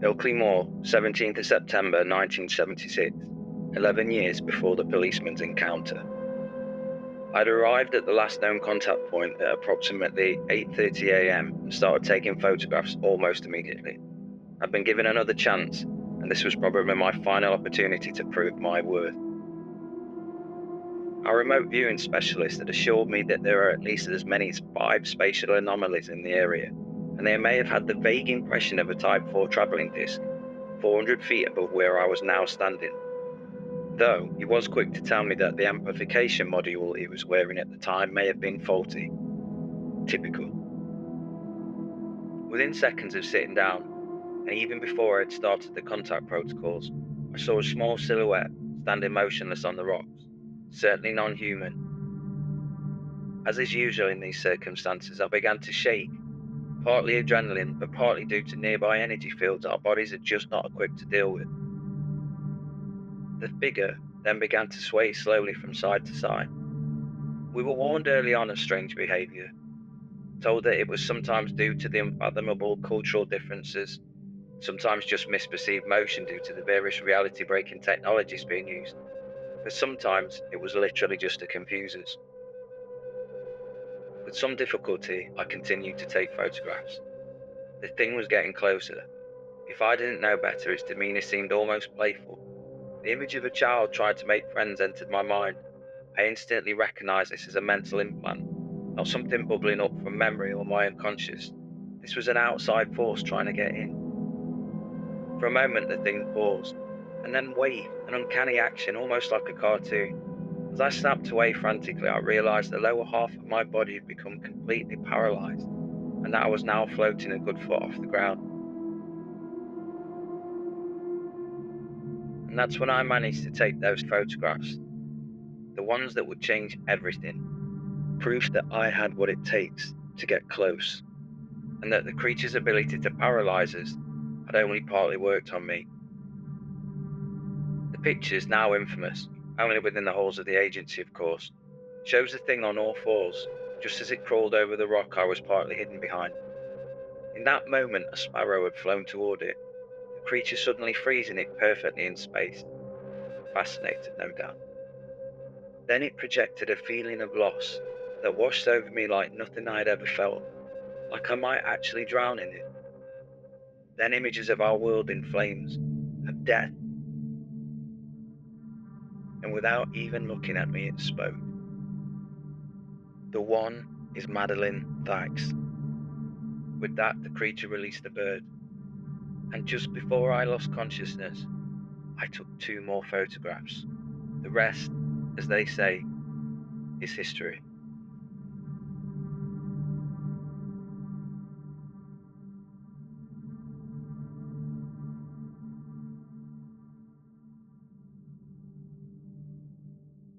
Ilkley Moor, 17th of September 1976, 11 years before the policeman's encounter. I'd arrived at the last known contact point at approximately 8:30 a.m. and started taking photographs almost immediately. I'd been given another chance, and this was probably my final opportunity to prove my worth. Our remote viewing specialist had assured me that there are at least as many as 5 spatial anomalies in the area, and they may have had the vague impression of a Type 4 travelling disc, 400 feet above where I was now standing. Though he was quick to tell me that the amplification module he was wearing at the time may have been faulty. Typical. Within seconds of sitting down, and even before I had started the contact protocols, I saw a small silhouette standing motionless on the rocks, certainly non-human. As is usual in these circumstances, I began to shake, partly adrenaline, but partly due to nearby energy fields our bodies are just not equipped to deal with. The figure then began to sway slowly from side to side. We were warned early on of strange behaviour, told that it was sometimes due to the unfathomable cultural differences, sometimes just misperceived motion due to the various reality-breaking technologies being used, but sometimes it was literally just to confuse us. With some difficulty, I continued to take photographs. The thing was getting closer. If I didn't know better, its demeanour seemed almost playful. The image of a child trying to make friends entered my mind. I instantly recognised this as a mental implant, not something bubbling up from memory or my unconscious. This was an outside force trying to get in. For a moment the thing paused, and then waved, an uncanny action, almost like a cartoon. As I snapped away frantically, I realised the lower half of my body had become completely paralysed, and that I was now floating a good foot off the ground. And that's when I managed to take those photographs, the ones that would change everything. Proof that I had what it takes to get close, and that the creature's ability to paralyse us had only partly worked on me. The pictures, now infamous, only within the halls of the agency of course, shows the thing on all fours, just as it crawled over the rock I was partly hidden behind. In that moment a sparrow had flown toward it, the creature suddenly freezing it perfectly in space. Fascinated, no doubt. Then it projected a feeling of loss that washed over me like nothing I had ever felt, like I might actually drown in it. Then images of our world in flames, of death, and without even looking at me it spoke. The one is Madeline Thax. With that the creature released the bird, and just before I lost consciousness, I took 2 more photographs. The rest, as they say, is history.